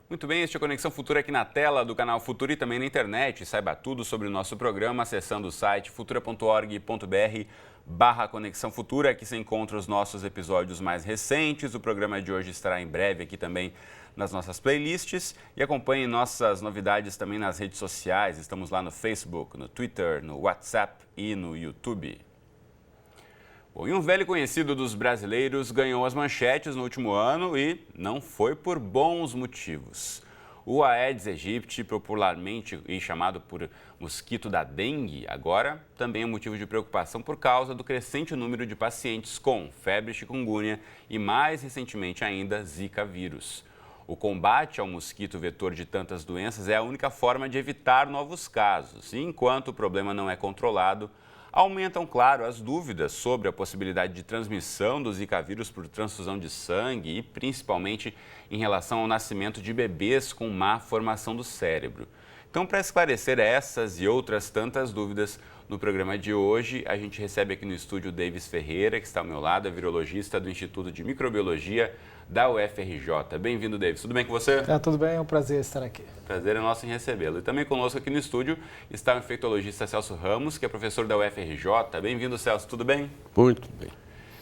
Muito bem, este é Conexão Futura aqui na tela do canal Futura e também na internet. Saiba tudo sobre o nosso programa acessando o site futura.org.br/Conexão Futura. Aqui você encontra os nossos episódios mais recentes. O programa de hoje estará em breve aqui também nas nossas playlists. E acompanhe nossas novidades também nas redes sociais. Estamos lá no Facebook, no Twitter, no WhatsApp e no YouTube. Bom, e um velho conhecido dos brasileiros ganhou as manchetes no último ano e não foi por bons motivos. O Aedes aegypti, popularmente chamado por mosquito da dengue, agora também é motivo de preocupação por causa do crescente número de pacientes com febre chikungunya e, mais recentemente ainda, Zika vírus. O combate ao mosquito vetor de tantas doenças é a única forma de evitar novos casos. E enquanto o problema não é controlado, aumentam, claro, as dúvidas sobre a possibilidade de transmissão do Zika vírus por transfusão de sangue e principalmente em relação ao nascimento de bebês com má formação do cérebro. Então, para esclarecer essas e outras tantas dúvidas, no programa de hoje, a gente recebe aqui no estúdio o Davis Ferreira, que está ao meu lado, é virologista do Instituto de Microbiologia da UFRJ. Bem-vindo, Davis. Tudo bem com você? Tudo bem, é um prazer estar aqui. Prazer é nosso em recebê-lo. E também conosco aqui no estúdio está o infectologista Celso Ramos, que é professor da UFRJ. Bem-vindo, Celso. Tudo bem? Muito bem.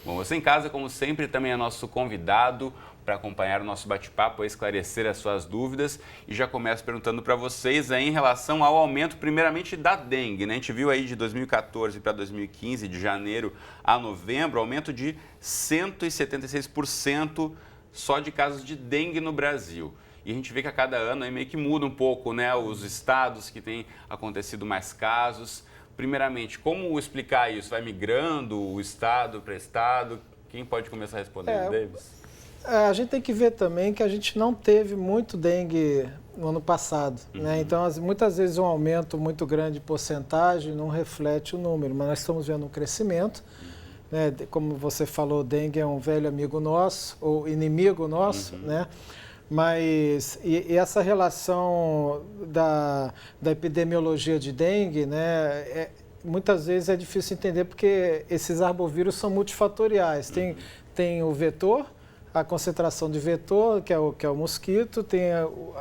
Bom, você em casa, como sempre, também é nosso convidado para acompanhar o nosso bate-papo, esclarecer as suas dúvidas. E já começo perguntando para vocês aí em relação ao aumento, primeiramente, da dengue, né? A gente viu aí de 2014 para 2015, de janeiro a novembro, aumento de 176% só de casos de dengue no Brasil. E a gente vê que a cada ano aí meio que muda um pouco, né? Os estados que têm acontecido mais casos. Primeiramente, como explicar isso? Vai migrando o estado para estado? Quem pode começar a responder, Davis? A gente tem que ver também que a gente não teve muito dengue no ano passado, né? Então, muitas vezes um aumento muito grande de porcentagem não reflete o número, mas nós estamos vendo um crescimento, né? Como você falou, dengue é um velho amigo nosso, ou inimigo nosso, né? Mas e essa relação da epidemiologia de dengue, né, muitas vezes é difícil entender porque esses arbovírus são multifatoriais. Tem o vetor, a concentração de vetor, que é o mosquito, tem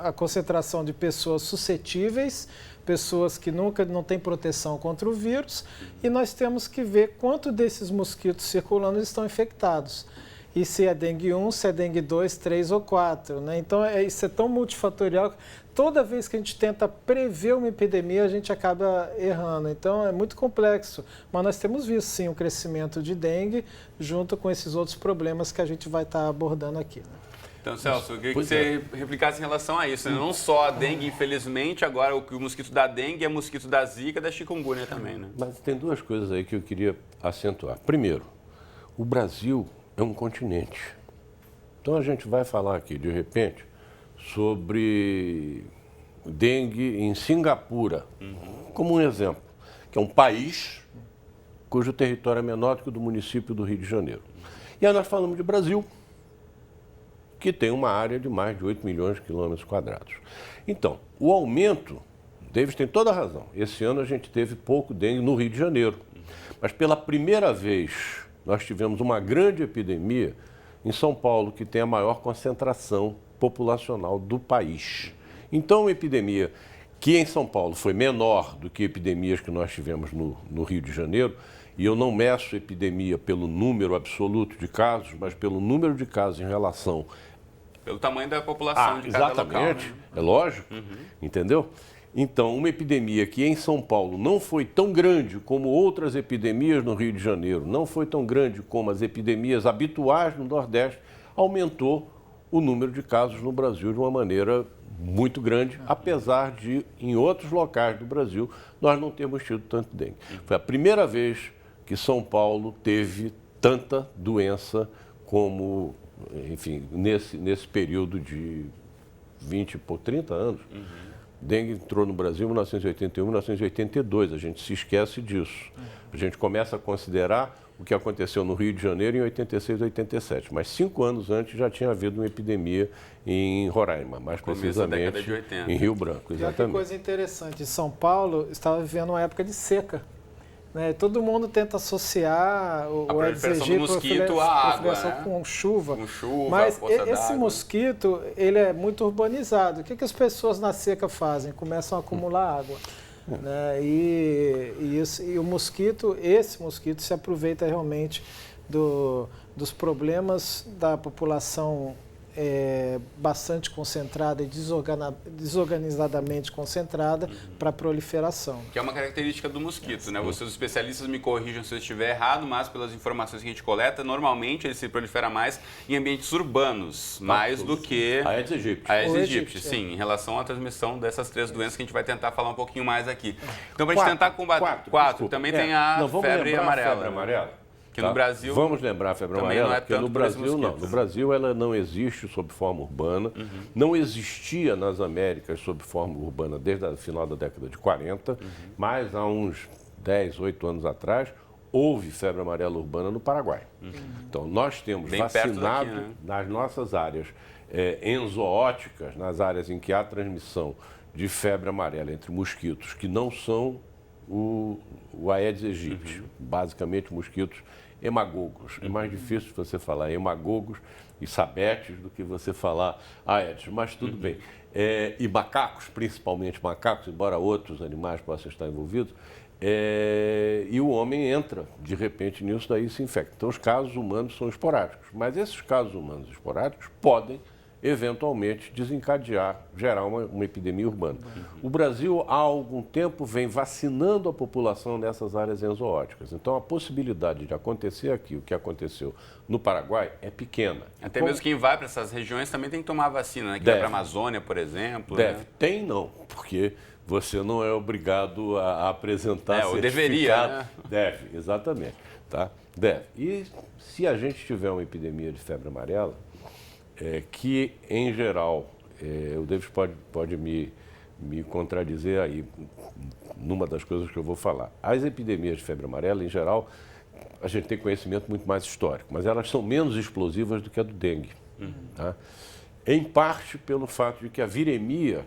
a concentração de pessoas suscetíveis, pessoas que não têm proteção contra o vírus, e nós temos que ver quanto desses mosquitos circulando estão infectados. E se é dengue 1, se é dengue 2, 3 ou 4. Né? Então, isso é tão multifatorial. Toda vez que a gente tenta prever uma epidemia, a gente acaba errando. Então, é muito complexo. Mas nós temos visto, sim, um crescimento de dengue junto com esses outros problemas que a gente vai estar abordando aqui. Né? Então, Celso, eu queria que você replicasse em relação a isso. Né? Não só a dengue, infelizmente, agora o mosquito da dengue é mosquito da zika, da chikungunya também. Né? Mas tem duas coisas aí que eu queria acentuar. Primeiro, o Brasil é um continente. Então a gente vai falar aqui, de repente, sobre dengue em Singapura, como um exemplo, que é um país cujo território é menor do que o do município do Rio de Janeiro. E aí nós falamos de Brasil, que tem uma área de mais de 8 milhões de quilômetros quadrados. Então, o aumento, Davis tem toda a razão, esse ano a gente teve pouco dengue no Rio de Janeiro, mas pela primeira vez nós tivemos uma grande epidemia em São Paulo, que tem a maior concentração populacional do país. Então, uma epidemia que em São Paulo foi menor do que epidemias que nós tivemos no Rio de Janeiro, e eu não meço epidemia pelo número absoluto de casos, mas pelo número de casos em relação... Pelo tamanho da população de cada local. Exatamente, é lógico, entendeu? Então, uma epidemia que em São Paulo não foi tão grande como outras epidemias no Rio de Janeiro, não foi tão grande como as epidemias habituais no Nordeste, aumentou o número de casos no Brasil de uma maneira muito grande, apesar de, em outros locais do Brasil, nós não termos tido tanto dengue. Foi a primeira vez que São Paulo teve tanta doença como, enfim, nesse período de 20 por 30 anos. Dengue entrou no Brasil em 1981, 1982, a gente se esquece disso. A gente começa a considerar o que aconteceu no Rio de Janeiro em 86, 87, mas 5 anos antes já tinha havido uma epidemia em Roraima, mais precisamente em Rio Branco. Exatamente. Já que coisa interessante, São Paulo estava vivendo uma época de seca. né? Todo mundo tenta associar o Aedes aegypti mosquito à água, né? com chuva. Com chuva, mas poça esse d'água. mosquito, ele é muito urbanizado. O que as pessoas na seca fazem? Começam a acumular água. Né? E o mosquito, esse mosquito se aproveita realmente dos problemas da população bastante concentrada e desorganizadamente concentrada para a proliferação. Que é uma característica do mosquito, né? Vocês, especialistas, me corrijam se eu estiver errado, mas pelas informações que a gente coleta, normalmente ele se prolifera mais em ambientes urbanos, mais do que Aedes aegypti. Aedes aegypti, sim, em relação à transmissão dessas 3 doenças que a gente vai tentar falar um pouquinho mais aqui. Então, para a gente tentar combater... 4. Também tem a febre amarela. Febre amarela. Que no Brasil... Vamos lembrar a febre amarela, porque no Brasil não. No Brasil ela não existe sob forma urbana, não existia nas Américas sob forma urbana desde o final da década de 40, mas há uns 10, 8 anos atrás, houve febre amarela urbana no Paraguai. Então, nós temos bem vacinado daqui, né? nas nossas áreas enzoóticas, nas áreas em que há transmissão de febre amarela entre mosquitos que não são o Aedes aegypti, basicamente mosquitos hemagogos. É mais difícil você falar hemagogos e sabetes do que você falar Aedes, mas tudo bem. E macacos, principalmente macacos, embora outros animais possam estar envolvidos, e o homem entra, de repente, nisso, daí se infecta. Então, os casos humanos são esporádicos, mas esses casos humanos esporádicos podem eventualmente desencadear, gerar uma epidemia urbana. O Brasil, há algum tempo, vem vacinando a população nessas áreas enzoóticas. Então, a possibilidade de acontecer aqui o que aconteceu no Paraguai é pequena. Até mesmo quem vai para essas regiões também tem que tomar a vacina, né? Quem vai para a Amazônia, por exemplo. Deve. Né? Tem não, porque você não é obrigado a apresentar certificado. Ou deveria, né? Deve, exatamente. Tá? Deve. E se a gente tiver uma epidemia de febre amarela, que, em geral, o Davis pode me contradizer aí numa das coisas que eu vou falar. As epidemias de febre amarela, em geral, a gente tem conhecimento muito mais histórico, mas elas são menos explosivas do que a do dengue. Tá? Em parte pelo fato de que a viremia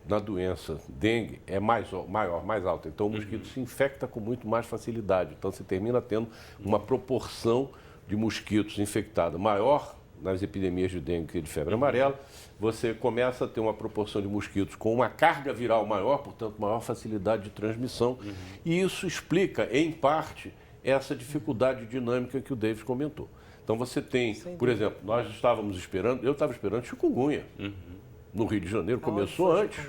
na doença dengue é maior, mais alta. Então, o mosquito se infecta com muito mais facilidade. Então, você termina tendo uma proporção de mosquitos infectados maior nas epidemias de dengue e de febre amarela, você começa a ter uma proporção de mosquitos com uma carga viral maior, portanto, maior facilidade de transmissão. E isso explica, em parte, essa dificuldade dinâmica que o David comentou. Então, você tem, por exemplo, nós estávamos esperando, eu estava esperando chikungunya no Rio de Janeiro, começou antes.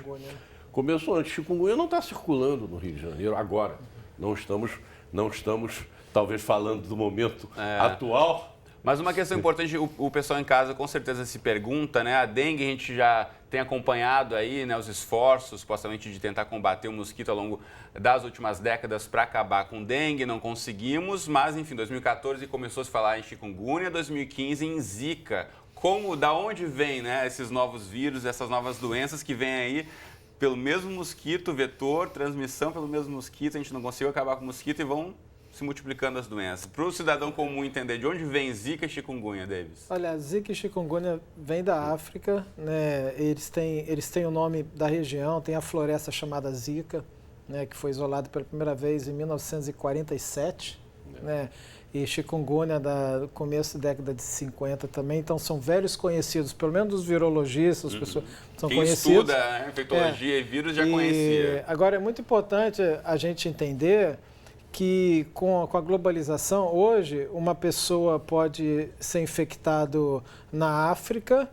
Começou antes. Chikungunya não está circulando no Rio de Janeiro agora. Não estamos talvez, falando do momento atual. Mas uma questão importante, o pessoal em casa com certeza se pergunta, né? A dengue a gente já tem acompanhado aí, né, os esforços, supostamente, de tentar combater o mosquito ao longo das últimas décadas para acabar com dengue, não conseguimos, mas, enfim, 2014 começou a se falar em chikungunya, 2015 em zika. Da onde vem, né, esses novos vírus, essas novas doenças que vêm aí pelo mesmo mosquito, vetor, transmissão pelo mesmo mosquito, a gente não conseguiu acabar com o mosquito e vão se multiplicando as doenças. Para o cidadão comum entender de onde vem zika e chikungunya, Davis? Olha, zika e chikungunya vem da África, né? Eles têm o nome da região, tem a floresta chamada Zika, né, que foi isolada pela primeira vez em 1947, né? E chikungunya do começo da década de 50 também. Então, são velhos conhecidos, pelo menos dos virologistas, as pessoas são Quem conhecidos. Quem estuda infectologia e vírus já conhecia. Agora, é muito importante a gente entender que com a globalização, hoje, uma pessoa pode ser infectado na África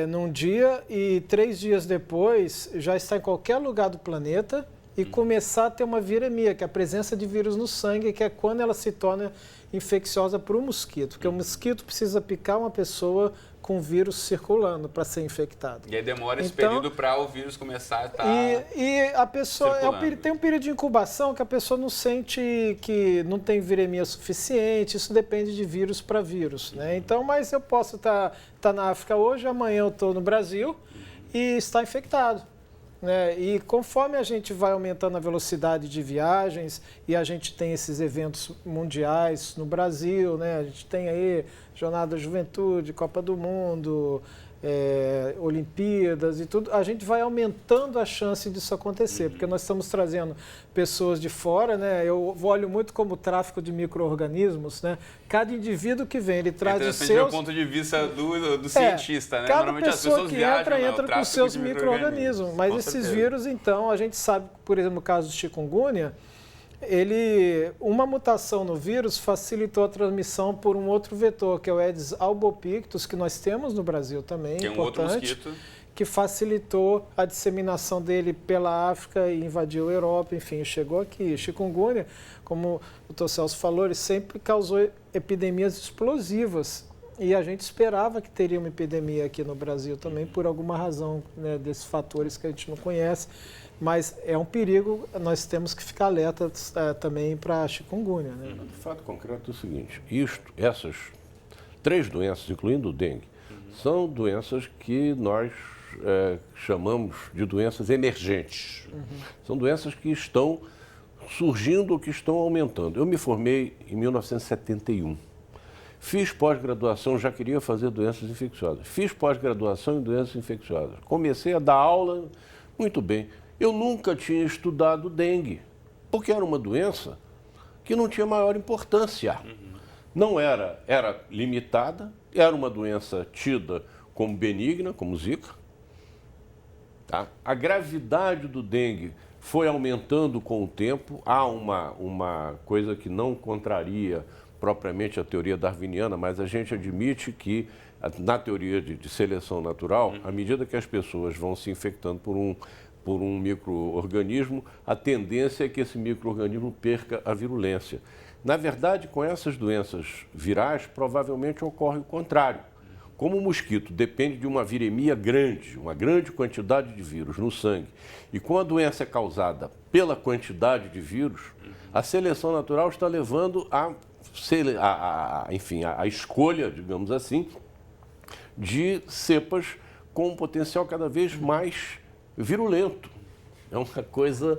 num dia e 3 dias depois já está em qualquer lugar do planeta e começar a ter uma viremia, que é a presença de vírus no sangue, que é quando ela se torna infecciosa para o mosquito. Porque o mosquito precisa picar uma pessoa com vírus circulando para ser infectado. E aí demora esse período para o vírus começar a estar E a pessoa tem um período de incubação que a pessoa não sente que não tem viremia suficiente, isso depende de vírus para vírus, né? Então, mas eu posso estar na África hoje, amanhã eu estou no Brasil e está infectado, né? E conforme a gente vai aumentando a velocidade de viagens e a gente tem esses eventos mundiais no Brasil, né? A gente tem aí Jornada da Juventude, Copa do Mundo, Olimpíadas e tudo, a gente vai aumentando a chance disso acontecer, porque nós estamos trazendo pessoas de fora, né? Eu olho muito como tráfico de micro-organismos, né? Cada indivíduo que vem, ele traz os seus... do ponto de vista do cientista, né? Cada Normalmente pessoa as pessoas que viajam, entra com seus micro-organismos, mas esses vírus, então, a gente sabe, por exemplo, no caso do chikungunya, uma mutação no vírus facilitou a transmissão por um outro vetor, que é o Aedes albopictus, que nós temos no Brasil também, que é um outro mosquito, que facilitou a disseminação dele pela África e invadiu a Europa, enfim, chegou aqui. Chikungunya, como o Dr. Celso falou, ele sempre causou epidemias explosivas. E a gente esperava que teria uma epidemia aqui no Brasil também, por alguma razão, né, desses fatores que a gente não conhece. Mas é um perigo, nós temos que ficar alertas também para a chikungunya. Né? O fato concreto é o seguinte, essas 3 doenças, incluindo o dengue, são doenças que nós chamamos de doenças emergentes. São doenças que estão surgindo ou que estão aumentando. Eu me formei em 1971. Fiz pós-graduação, já queria fazer doenças infecciosas. Fiz pós-graduação em doenças infecciosas. Comecei a dar aula, muito bem. Eu nunca tinha estudado dengue, porque era uma doença que não tinha maior importância. Não era limitada, era uma doença tida como benigna, como Zika. Tá? A gravidade do dengue foi aumentando com o tempo. Há uma coisa que não contraria propriamente a teoria darwiniana, mas a gente admite que, na teoria de seleção natural, à medida que as pessoas vão se infectando por um micro-organismo, a tendência é que esse micro-organismo perca a virulência. Na verdade, com essas doenças virais, provavelmente ocorre o contrário. Como o mosquito depende de uma viremia grande, uma grande quantidade de vírus no sangue, e com a doença é causada pela quantidade de vírus, a seleção natural está levando a escolha, digamos assim, de cepas com um potencial cada vez mais virulento. É uma coisa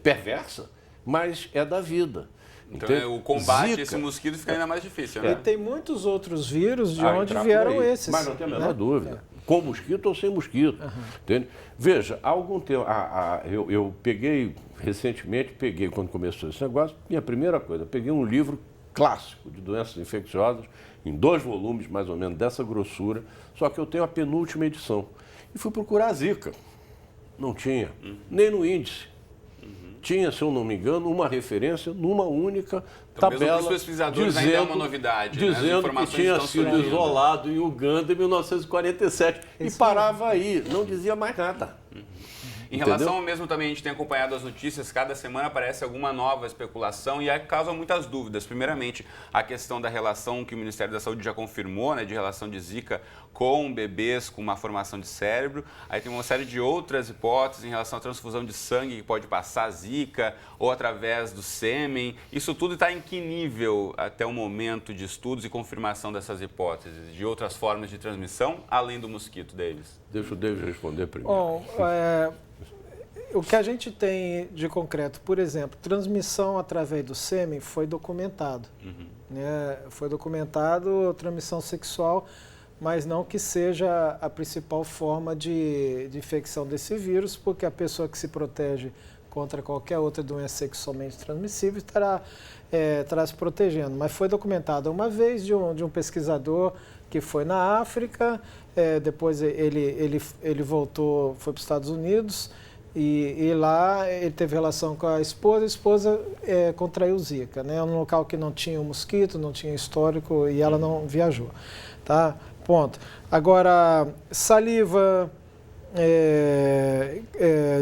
perversa, mas é da vida. Então, o combate a esse mosquito fica ainda mais difícil, né? E tem muitos outros vírus de onde vieram esses. Mas não tem a menor dúvida. Com mosquito ou sem mosquito. Entende? Veja, há algum tempo, eu peguei, recentemente, quando começou esse negócio, minha primeira coisa, peguei um livro clássico de doenças infecciosas, em 2 volumes, mais ou menos, dessa grossura, só que eu tenho a penúltima edição. E fui procurar a Zika. Não tinha, nem no índice. Tinha, se eu não me engano, uma referência numa única tabela. Mesmo para os pesquisadores ainda é uma novidade. Dizendo que tinha sido isolado em Uganda em 1947. E parava aí, não dizia mais nada. Em relação ao mesmo também, a gente tem acompanhado as notícias, cada semana aparece alguma nova especulação e aí causa muitas dúvidas. Primeiramente, a questão da relação que o Ministério da Saúde já confirmou, né, de relação de Zika com bebês com uma formação de cérebro. Aí tem uma série de outras hipóteses em relação à transfusão de sangue que pode passar Zika ou através do sêmen. Isso tudo está em que nível até o momento de estudos e confirmação dessas hipóteses? De outras formas de transmissão, além do mosquito deles? Deixa o David responder primeiro. Bom, o que a gente tem de concreto, por exemplo, transmissão através do sêmen foi documentado. Né? Foi documentado transmissão sexual, mas não que seja a principal forma de infecção desse vírus, porque a pessoa que se protege contra qualquer outra doença sexualmente transmissível estará se protegendo. Mas foi documentado uma vez de um pesquisador que foi na África, depois ele voltou, foi para os Estados Unidos, e lá ele teve relação com a esposa contraiu Zika, né? Um local que não tinha mosquito, não tinha histórico e ela não viajou, tá? Ponto. Agora, saliva,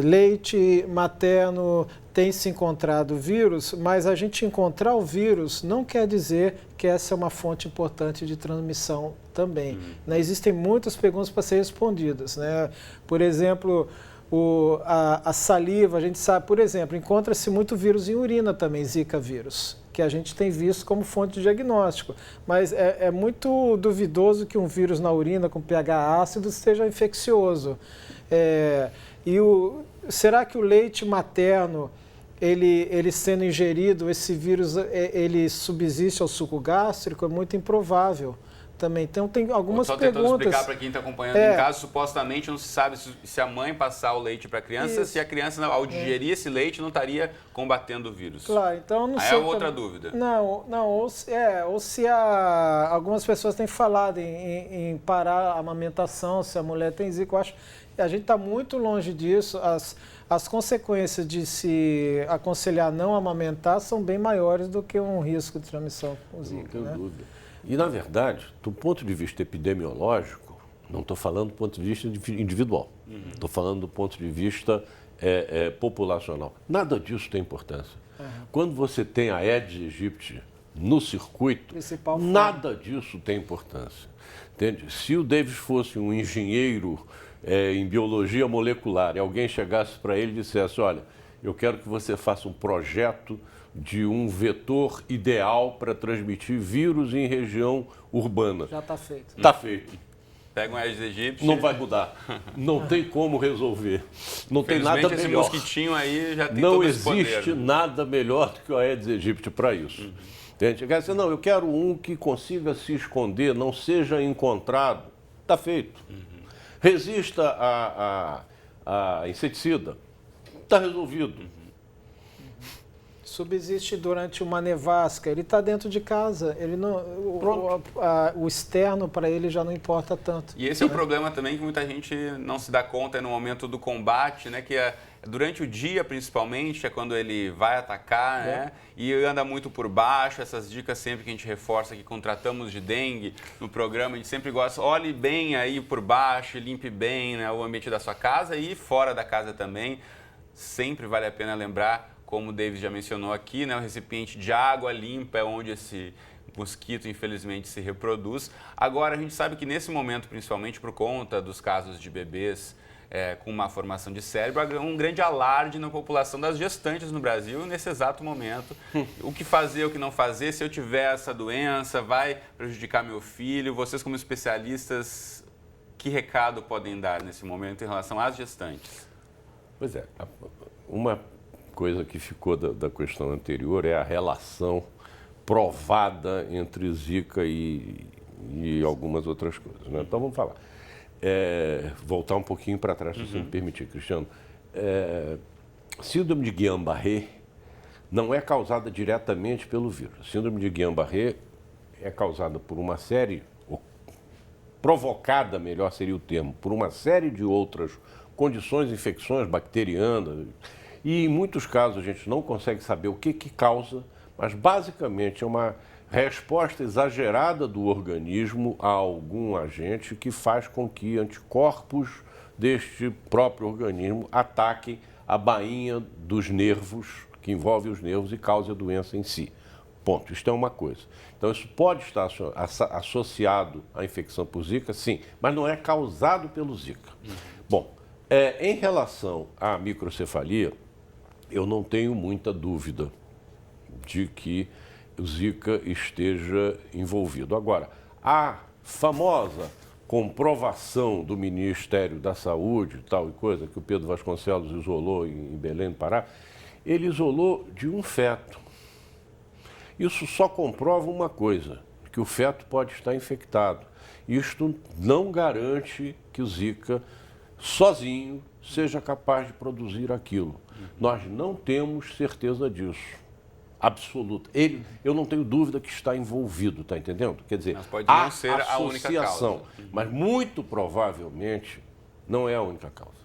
leite materno, tem se encontrado vírus, mas a gente encontrar o vírus não quer dizer que essa é uma fonte importante de transmissão também. Né? Existem muitas perguntas para serem respondidas, né? Por exemplo, a saliva, a gente sabe, por exemplo, encontra-se muito vírus em urina também, Zika vírus, que a gente tem visto como fonte de diagnóstico. Mas é muito duvidoso que um vírus na urina com pH ácido seja infeccioso. Será que o leite materno ele sendo ingerido, esse vírus ele subsiste ao suco gástrico, é muito improvável também. Então tem algumas perguntas. Só tentando explicar para quem está acompanhando, em caso, supostamente não se sabe se a mãe passar o leite para a criança, se a criança, ao digerir esse leite, não estaria combatendo o vírus. Claro, então não sei. Aí é outra dúvida. Não, ou se algumas pessoas têm falado em parar a amamentação, se a mulher tem zika, eu acho que a gente está muito longe disso. As consequências de se aconselhar não amamentar são bem maiores do que um risco de transmissão com zika. Não tenho dúvida. E, na verdade, do ponto de vista epidemiológico, não estou falando do ponto de vista individual, estou falando do ponto de vista populacional. Nada disso tem importância. Quando você tem a Aedes aegypti no circuito, nada disso tem importância. Entende? Se o Davis fosse um engenheiro em biologia molecular e alguém chegasse para ele e dissesse, olha, eu quero que você faça um projeto de um vetor ideal para transmitir vírus em região urbana. Já está feito. Está feito. Pega um Aedes aegypti. Não vai mudar. Não tem como resolver. Não tem nada melhor. Esse mosquitinho aí já tem não todo esse poder. Não existe nada melhor do que o Aedes aegypti para isso. Entende? Quer dizer, não, eu quero um que consiga se esconder, não seja encontrado. Está feito. Resista a inseticida. Está resolvido. Subsiste durante uma nevasca, ele está dentro de casa, ele não, o externo para ele já não importa tanto. E esse é o problema também que muita gente não se dá conta no momento do combate, né? Que durante o dia, principalmente, é quando ele vai atacar, né? E anda muito por baixo. Essas dicas sempre que a gente reforça aqui, quando tratamos de dengue no programa, a gente sempre gosta, olhe bem aí por baixo, limpe bem, né, o ambiente da sua casa e fora da casa também. Sempre vale a pena lembrar, como o David já mencionou aqui, né, o recipiente de água limpa é onde esse mosquito, infelizmente, se reproduz. Agora, a gente sabe que nesse momento, principalmente por conta dos casos de bebês com má formação de cérebro, há um grande alarde na população das gestantes no Brasil nesse exato momento. O que fazer, o que não fazer, se eu tiver essa doença, vai prejudicar meu filho? Vocês, como especialistas, que recado podem dar nesse momento em relação às gestantes? Pois é, uma coisa que ficou da questão anterior é a relação provada entre Zika e algumas outras coisas, né? Então, vamos falar. Voltar um pouquinho para trás, se você me permitir, Cristiano. Síndrome de Guillain-Barré não é causada diretamente pelo vírus. Síndrome de Guillain-Barré é causada por uma série, ou provocada, melhor seria o termo, por uma série de outras condições, infecções bacterianas. E em muitos casos a gente não consegue saber o que causa, mas basicamente é uma resposta exagerada do organismo a algum agente que faz com que anticorpos deste próprio organismo ataquem a bainha dos nervos, que envolve os nervos e cause a doença em si. Ponto. Isto é uma coisa. Então, isso pode estar associado à infecção por Zika, sim, mas não é causado pelo Zika. Bom, em relação à microcefalia, eu não tenho muita dúvida de que o Zika esteja envolvido. Agora, a famosa comprovação do Ministério da Saúde, tal e coisa, que o Pedro Vasconcelos isolou em Belém do Pará, ele isolou de um feto. Isso só comprova uma coisa, que o feto pode estar infectado. Isto não garante que o Zika, sozinho, seja capaz de produzir aquilo. Nós não temos certeza disso, absoluta. Eu não tenho dúvida que está envolvido, está entendendo? Quer dizer, mas pode não ser a única causa. Mas muito provavelmente não é a única causa.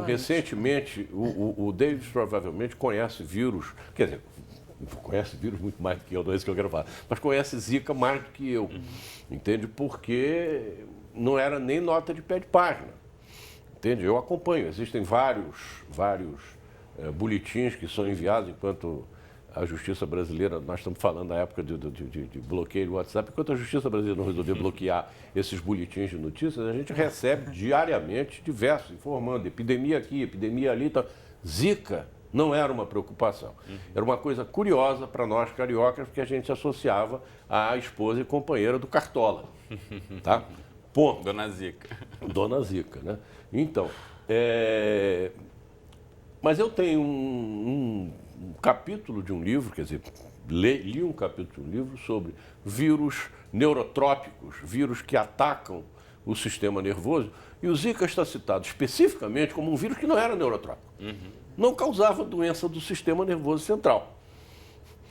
Recentemente, o David provavelmente conhece vírus, quer dizer, conhece vírus muito mais do que eu, não é isso que eu quero falar, mas conhece Zika mais do que eu, entende? Porque não era nem nota de pé de página. Entende? Eu acompanho, existem vários boletins que são enviados enquanto a Justiça Brasileira, nós estamos falando da época de bloqueio do WhatsApp, enquanto a Justiça Brasileira não resolveu bloquear esses boletins de notícias, a gente recebe diariamente diversos, informando epidemia aqui, epidemia ali. Então, Zika não era uma preocupação. Era uma coisa curiosa para nós cariocas, porque a gente associava à esposa e companheira do Cartola. Tá? Ponto. Dona Zika, né? Então, Mas eu tenho um capítulo de um livro, quer dizer, li um capítulo de um livro sobre vírus neurotrópicos, vírus que atacam o sistema nervoso, e o Zika está citado especificamente como um vírus que não era neurotrópico. Não causava doença do sistema nervoso central.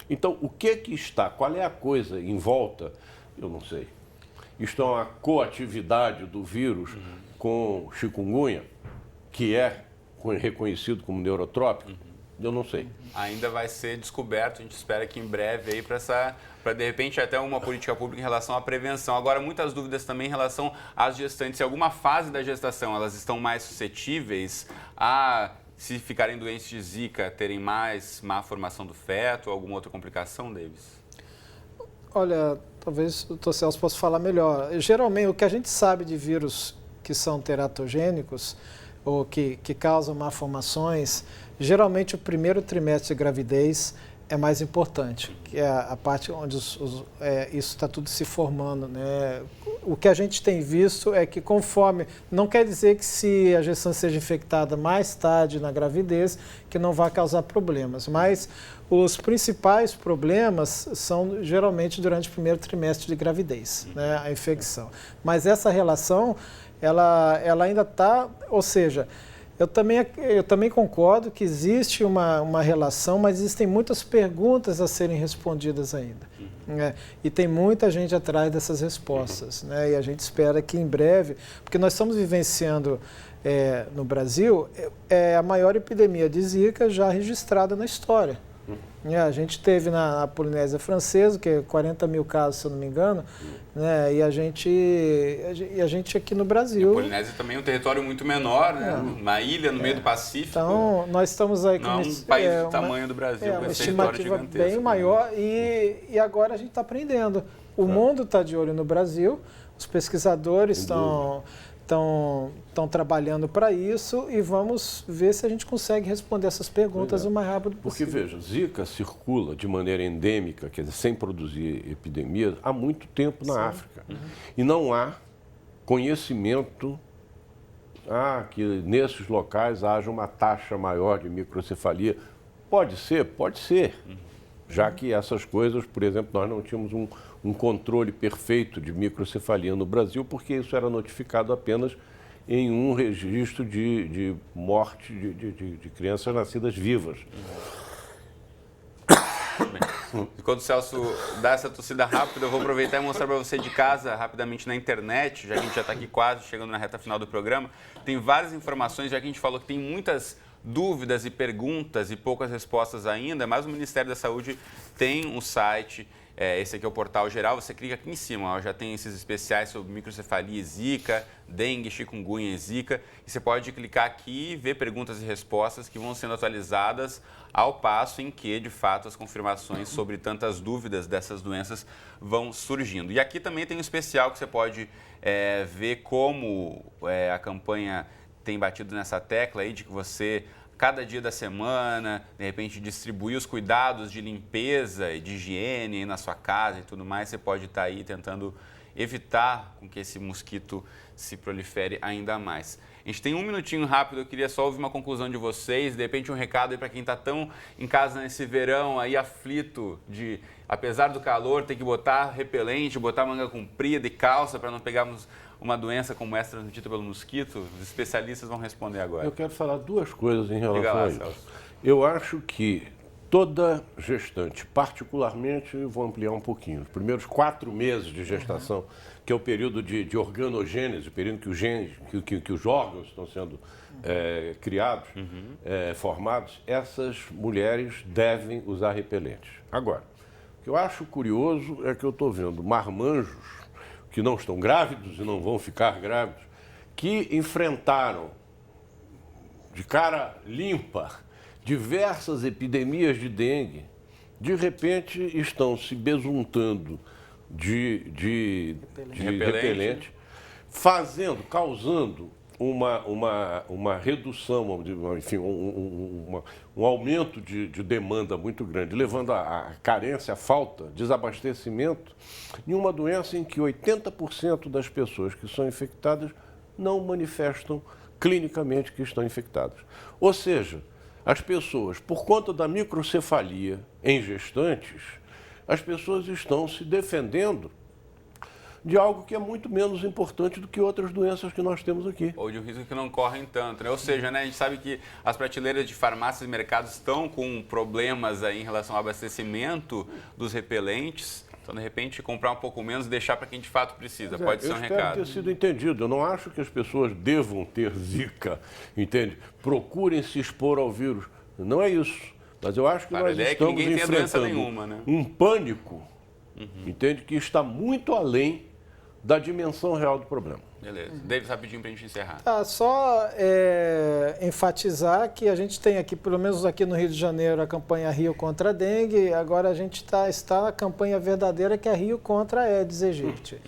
Então, o que está, qual é a coisa em volta? Eu não sei. Isto é uma coatividade do vírus com chikungunya, que é reconhecido como neurotrópico? Eu não sei. Ainda vai ser descoberto, a gente espera que em breve aí para de repente até uma política pública em relação à prevenção. Agora, muitas dúvidas também em relação às gestantes. Em alguma fase da gestação, elas estão mais suscetíveis a, se ficarem doentes de Zika, terem mais má formação do feto ou alguma outra complicação, Davis? Olha, talvez o Dr. Celso possa falar melhor. Geralmente, o que a gente sabe de vírus que são teratogênicos ou que causam malformações, geralmente o primeiro trimestre de gravidez é mais importante, que é a parte onde isso está tudo se formando, né? O que a gente tem visto é que conforme, não quer dizer que se a gestante seja infectada mais tarde na gravidez, que não vai causar problemas, mas os principais problemas são geralmente durante o primeiro trimestre de gravidez, né? A infecção. Mas essa relação, ela ainda está, ou seja, eu também concordo que existe uma relação, mas existem muitas perguntas a serem respondidas ainda. Né? E tem muita gente atrás dessas respostas. Né? E a gente espera que em breve, porque nós estamos vivenciando no Brasil a maior epidemia de Zika já registrada na história. A gente teve na Polinésia Francesa, que é 40 mil casos, se eu não me engano, né? E a gente aqui no Brasil... E a Polinésia também é um território muito menor, né? Uma ilha no meio do Pacífico. Então, nós estamos aí com um país do tamanho do Brasil, uma estimativa bem maior, e agora a gente está aprendendo. O mundo está de olho no Brasil, os pesquisadores estão trabalhando para isso e vamos ver se a gente consegue responder essas perguntas o mais rápido possível. Porque, veja, Zika circula de maneira endêmica, quer dizer, sem produzir epidemia, há muito tempo na África. E não há conhecimento que nesses locais haja uma taxa maior de microcefalia. Pode ser. Já que essas coisas, por exemplo, nós não tínhamos um controle perfeito de microcefalia no Brasil, porque isso era notificado apenas em um registro de morte de crianças nascidas vivas. Enquanto o Celso dá essa tossida rápida, eu vou aproveitar e mostrar para você de casa, rapidamente na internet, já que a gente já está aqui quase chegando na reta final do programa. Tem várias informações, já que a gente falou que tem muitas dúvidas e perguntas e poucas respostas ainda, mas o Ministério da Saúde tem um site, esse aqui é o Portal Geral, você clica aqui em cima, já tem esses especiais sobre microcefalia e Zika, dengue, chikungunya e Zika, e você pode clicar aqui e ver perguntas e respostas que vão sendo atualizadas ao passo em que, de fato, as confirmações sobre tantas dúvidas dessas doenças vão surgindo. E aqui também tem um especial que você pode ver como a campanha tem batido nessa tecla aí de que você, cada dia da semana, de repente distribuir os cuidados de limpeza e de higiene aí na sua casa e tudo mais, você pode estar aí tentando evitar com que esse mosquito se prolifere ainda mais. A gente tem um minutinho rápido, eu queria só ouvir uma conclusão de vocês, de repente um recado aí para quem está tão em casa nesse verão aí aflito de, apesar do calor, ter que botar repelente, botar manga comprida e calça para não pegarmos uma doença como essa transmitida pelo mosquito. Os especialistas vão responder agora. Eu quero falar duas coisas em relação a isso. Celso. Eu acho que toda gestante, particularmente, vou ampliar um pouquinho, os primeiros 4 meses de gestação, que é o período de organogênese, o período que os genes, que os órgãos estão sendo criados, formados, essas mulheres devem usar repelentes. Agora, o que eu acho curioso é que eu estou vendo marmanjos que não estão grávidos e não vão ficar grávidos, que enfrentaram de cara limpa diversas epidemias de dengue, de repente estão se besuntando de repelente, causando uma redução, enfim, um aumento de demanda muito grande, levando a carência, a falta, desabastecimento, em uma doença em que 80% das pessoas que são infectadas não manifestam clinicamente que estão infectadas. Ou seja, as pessoas, por conta da microcefalia em gestantes, as pessoas estão se defendendo de algo que é muito menos importante do que outras doenças que nós temos aqui. Ou de um risco que não correm tanto, né? Ou seja, né, a gente sabe que as prateleiras de farmácias e mercados estão com problemas aí em relação ao abastecimento dos repelentes. Então, de repente, comprar um pouco menos e deixar para quem de fato precisa. Pode ser um recado. Eu espero ter sido entendido. Eu não acho que as pessoas devam ter zika, entende? Procurem se expor ao vírus. Não é isso. Mas eu acho que nós estamos enfrentando um pânico, entende? Que está muito além da dimensão real do problema. Beleza. David, rapidinho para a gente encerrar. Só enfatizar que a gente tem aqui, pelo menos aqui no Rio de Janeiro, a campanha Rio contra a dengue. Agora a gente está na campanha verdadeira, que é Rio contra a Aedes aegypti.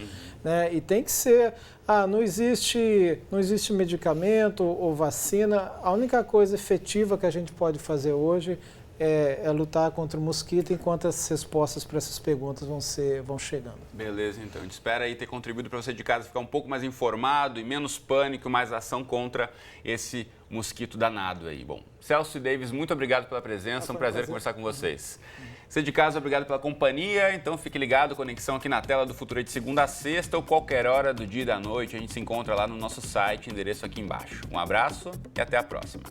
Né? E tem que ser... não existe medicamento ou vacina. A única coisa efetiva que a gente pode fazer hoje é lutar contra o mosquito, enquanto as respostas para essas perguntas vão chegando. Beleza, então. A gente espera aí ter contribuído para você de casa ficar um pouco mais informado e menos pânico, mais ação contra esse mosquito danado aí. Bom, Celso e Davis, muito obrigado pela presença, um prazer conversar com vocês. Você de casa, obrigado pela companhia, então fique ligado, conexão aqui na tela do Futuro de segunda a sexta ou qualquer hora do dia e da noite. A gente se encontra lá no nosso site, endereço aqui embaixo. Um abraço e até a próxima.